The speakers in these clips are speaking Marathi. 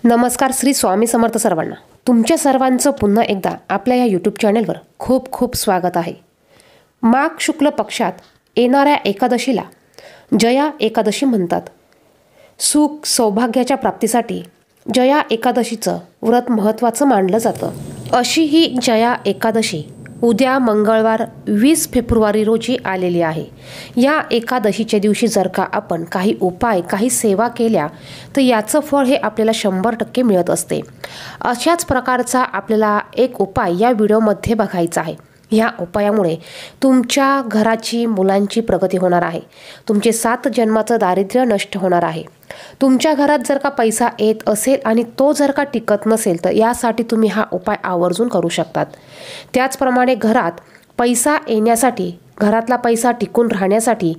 नमस्कार श्री स्वामी समर्थ सर्वांना. तुमच्या सर्वांचं पुन्हा एकदा आपल्या या यूट्यूब चॅनलवर खूप खूप स्वागत आहे. माघ शुक्ल पक्षात येणाऱ्या एकादशीला जया एकादशी म्हणतात. सुख सौभाग्याच्या प्राप्तीसाठी जया एकादशीचं व्रत महत्त्वाचं मानलं जातं. अशी ही जया एकादशी उद्या मंगळवार 20 फेब्रुवारी रोजी आलेली आहे. या एकादशीच्या दिवशी जर का आपण काही उपाय काही सेवा केल्या तर याचं फळ हे आपल्याला 100% मिळत असते. अशाच प्रकारचा आपल्याला एक उपाय या व्हिडिओमध्ये बघायचा आहे. ह्या उपायामुळे तुमच्या घराची मुलांची प्रगती होणार आहे. तुमचे 7 जन्माचं दारिद्र्य नष्ट होणार आहे. तुमच्या घरात जर का पैसा येत असेल आणि तो जर का टिकत नसेल तर यासाठी तुम्ही हा उपाय आवर्जून करू शकतात. त्याचप्रमाणे घरात पैसा येण्यासाठी घरातला पैसा टिकून राहण्यासाठी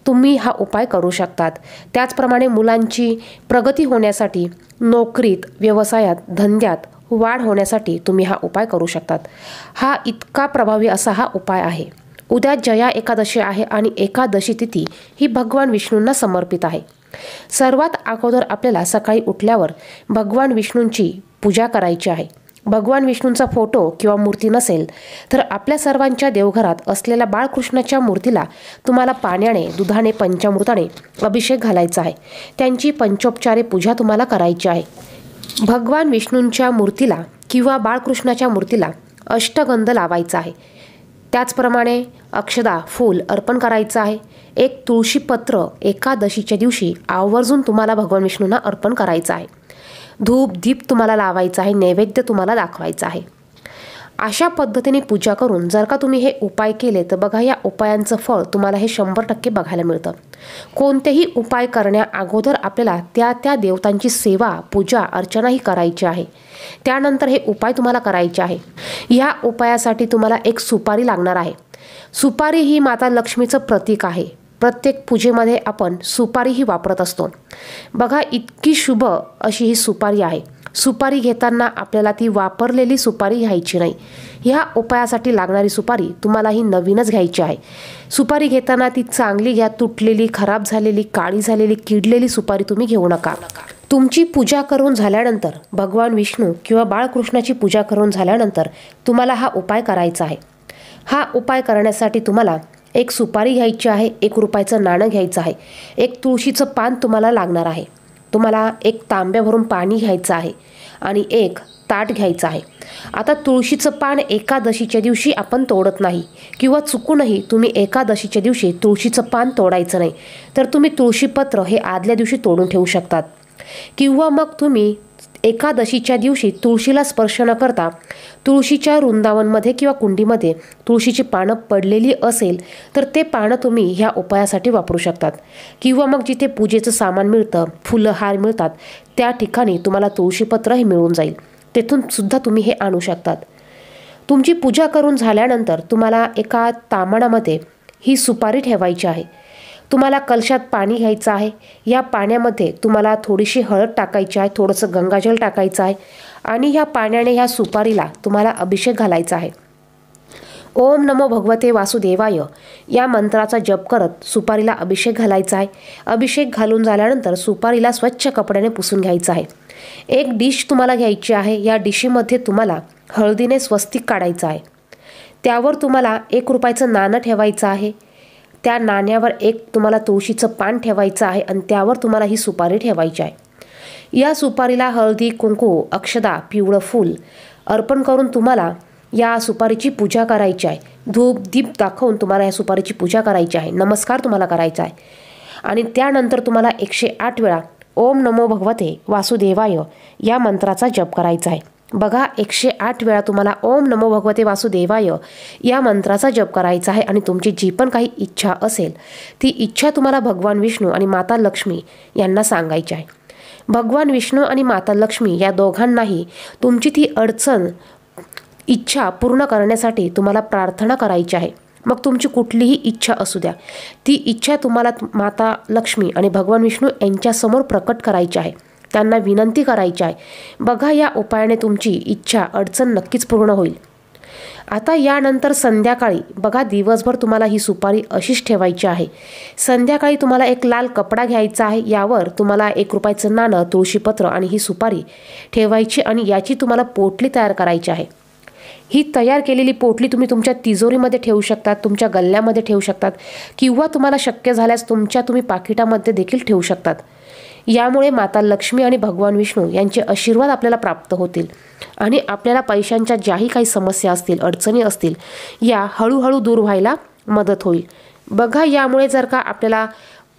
तुम्ही हा उपाय करू शकतात. त्याचप्रमाणे मुलांची प्रगती होण्यासाठी नोकरीत व्यवसायात धंद्यात वाढ होण्यासाठी तुम्ही हा उपाय करू शकतात. हा इतका प्रभावी असा हा उपाय आहे. उद्या जया एकादशी आहे आणि एकादशी तिथी ही भगवान विष्णूंना समर्पित आहे. सर्वात अगोदर आपल्याला सकाळी उठल्यावर भगवान विष्णूंची पूजा करायची आहे. भगवान विष्णूंचा फोटो किंवा मूर्ती नसेल तर आपल्या सर्वांच्या देवघरात असलेल्या बाळकृष्णाच्या मूर्तीला तुम्हाला पाण्याने दुधाने पंचामृताने अभिषेक घालायचा आहे. त्यांची पंचोपचारे पूजा तुम्हाला करायची आहे. भगवान विष्णूंच्या मूर्तीला किंवा बाळकृष्णाच्या मूर्तीला अष्टगंध लावायचा आहे. त्याचप्रमाणे अक्षदा फूल अर्पण करायचं आहे. एक तुळशीपत्र एकादशीच्या दिवशी आवर्जून तुम्हाला भगवान विष्णूंना अर्पण करायचं आहे. धूप दीप तुम्हाला लावायचा आहे. नैवेद्य तुम्हाला दाखवायचा आहे. अशा पद्धतीने पूजा करून जर का तुम्ही हे उपाय केले तर बघा या उपायांचं फळ तुम्हाला हे 100% बघायला मिळतं. कोणतेही उपाय करण्या अगोदर आपल्याला त्या देवतांची सेवा पूजा अर्चनाही करायची आहे. त्यानंतर हे उपाय तुम्हाला करायचे आहे. या उपायासाठी तुम्हाला एक सुपारी लागणार आहे. सुपारी ही माता लक्ष्मीचं प्रतीक आहे. प्रत्येक पूजेमध्ये आपण सुपारीही वापरत असतो. बघा इतकी शुभ अशी ही सुपारी आहे. सुपारी घेताना आपल्याला ती वापरलेली सुपारी घ्यायची नाही. ह्या उपायासाठी लागणारी सुपारी तुम्हाला ही नवीनच घ्यायची आहे. सुपारी घेताना ती चांगली घ्या. तुटलेली खराब झालेली काळी झालेली किडलेली सुपारी तुम्ही घेऊ नका. तुमची पूजा करून झाल्यानंतर भगवान विष्णू किंवा बाळकृष्णाची पूजा करून झाल्यानंतर तुम्हाला हा उपाय करायचा आहे. हा उपाय करण्यासाठी तुम्हाला एक सुपारी घ्यायची आहे. 1 रुपयाचं नाणं घ्यायचं आहे. एक तुळशीचं पान तुम्हाला लागणार आहे. तुम्हाला एक तांब्या भरून पाणी घ्यायचं आहे आणि एक ताट घ्यायचं आहे. आता तुळशीचं पान एकादशीच्या दिवशी आपण तोडत नाही किंवा चुकूनही तुम्ही एकादशीच्या दिवशी तुळशीचं पान तोडायचं नाही. तर तुम्ही तुळशीपत्र हे आदल्या दिवशी तोडून ठेवू शकतात किंवा मग तुम्ही एकादशीच्या दिवशी तुळशीला स्पर्श न करता तुळशीच्या वृंदावनमध्ये किंवा कुंडीमध्ये तुळशीची पानं पडलेली असेल तर ते पानं तुम्ही ह्या उपायासाठी वापरू शकतात. किंवा मग जिथे पूजेचं सामान मिळतं फुलं हार मिळतात त्या ठिकाणी तुम्हाला तुळशीपत्र हे मिळून जाईल. तेथून सुद्धा तुम्ही हे आणू शकतात. तुमची पूजा करून झाल्यानंतर तुम्हाला एका ताम्हाणामध्ये ही सुपारी ठेवायची आहे. तुम्हाला कलशात पाणी घ्यायचं आहे. या पाण्यामध्ये तुम्हाला थोडीशी हळद टाकायची आहे. थोडंसं गंगाजल टाकायचं आहे आणि ह्या पाण्याने ह्या सुपारीला तुम्हाला अभिषेक घालायचा आहे. ओम नमो भगवते वासुदेवाय या मंत्राचा जप करत सुपारीला अभिषेक घालायचा आहे. अभिषेक घालून झाल्यानंतर सुपारीला स्वच्छ कपड्याने पुसून घ्यायचं आहे. एक डिश तुम्हाला घ्यायची आहे. या डिशीमध्ये तुम्हाला हळदीने स्वस्तिक काढायचं आहे. त्यावर तुम्हाला 1 रुपयाचं नाणं ठेवायचं आहे. त्या नाण्यावर एक तुम्हाला तुळशीचं पान ठेवायचं आहे आणि त्यावर तुम्हाला ही सुपारी ठेवायची आहे. या सुपारीला हळदी कुंकू अक्षदा पिवळं फूल अर्पण करून तुम्हाला या सुपारीची पूजा करायची आहे. धूप दीप दाखवून तुम्हाला या सुपारीची पूजा करायची आहे. नमस्कार तुम्हाला करायचा आहे आणि त्यानंतर तुम्हाला 108 वेळा ओम नमो भगवते वासुदेवाय या मंत्राचा जप करायचा आहे. बघा 108 वेळा तुम्हाला ओम नमो भगवते वासुदेवाय या मंत्राचा जप करायचा आहे आणि तुमची जी पण काही इच्छा असेल ती इच्छा तुम्हाला भगवान विष्णू आणि माता लक्ष्मी यांना सांगायची आहे. भगवान विष्णू आणि माता लक्ष्मी या दोघांनाही तुमची ती अडचण इच्छा पूर्ण करण्यासाठी तुम्हाला प्रार्थना करायची आहे. मग तुमची कुठलीही इच्छा असू द्या ती इच्छा तुम्हाला माता लक्ष्मी आणि भगवान विष्णू यांच्यासमोर प्रकट करायची आहे. त्यांना विनंती करायची आहे. बघा या उपायाने तुमची इच्छा अडचण नक्कीच पूर्ण होईल. आता यानंतर संध्याकाळी बघा, दिवसभर तुम्हाला ही सुपारी अशीच ठेवायची आहे. संध्याकाळी तुम्हाला एक लाल कपडा घ्यायचा आहे, यावर तुम्हाला 1 रुपयाचं नाणं, तुळशीपत्र आणि ही सुपारी ठेवायची आणि याची तुम्हाला पोटली तयार करायची आहे. ही तयार केलेली पोटली तुम्ही तुमच्या तिजोरीमध्ये ठेवू शकतात, तुमच्या गल्ल्यामध्ये ठेवू शकतात किंवा तुम्हाला शक्य झाल्यास तुम्ही पाकिटामध्ये देखील ठेवू शकतात. यामुळे माता लक्ष्मी आणि भगवान विष्णू यांचे आशीर्वाद आपल्याला प्राप्त होतील आणि आपल्याला पैशांच्या ज्याही काही समस्या असतील, अडचणी असतील, या हळूहळू दूर व्हायला मदत होईल. बघा, यामुळे जर का आपल्याला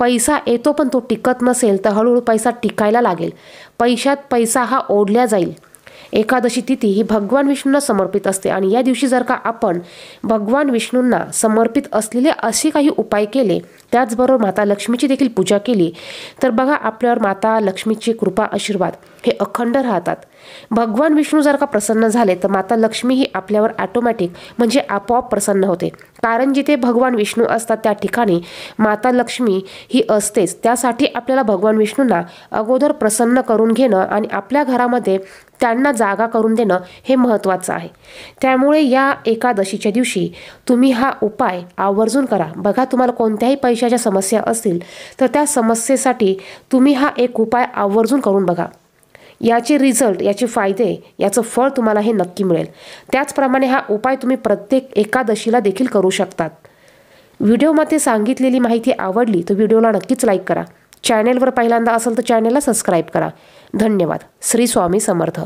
पैसा येतो पण तो टिकत नसेल तर हळूहळू पैसा टिकायला लागेल. पैशात पैसा हा ओढल्या जाईल. एकादशी तिथी ही भगवान विष्णूंना समर्पित असते आणि या दिवशी जर का आपण भगवान विष्णूंना समर्पित असलेले असे काही उपाय केले, त्याचबरोबर माता लक्ष्मीची देखील पूजा केली, तर बघा, आपल्यावर माता लक्ष्मीची कृपा, आशीर्वाद हे अखंड राहतात. भगवान विष्णू जर का प्रसन्न झाले तर माता लक्ष्मी ही आपल्यावर ऑटोमॅटिक म्हणजे आपोआप प्रसन्न होते. कारण जिथे भगवान विष्णू असतात त्या ठिकाणी माता लक्ष्मी ही असतेच. त्यासाठी आपल्याला भगवान विष्णूंना अगोदर प्रसन्न करून घेणं आणि आपल्या घरामध्ये त्यांना जागा करून देणं हे महत्त्वाचं आहे. त्यामुळे या एकादशीच्या दिवशी तुम्ही हा उपाय आवर्जून करा. बघा, तुम्हाला कोणत्याही पैशाच्या समस्या असतील तर त्या समस्येसाठी तुम्ही हा एक उपाय आवर्जून करून बघा. याचे रिझल्ट, याचे फायदे, याचं फळ तुम्हाला हे नक्की मिळेल. त्याचप्रमाणे हा उपाय तुम्ही प्रत्येक एकादशीला देखील करू शकतात. व्हिडिओमध्ये सांगितलेली माहिती आवडली तर व्हिडिओला नक्कीच लाईक करा. चॅनेलवर पहिल्यांदा असेल तर चॅनेलला सबस्क्राईब करा. धन्यवाद. श्री स्वामी समर्थ.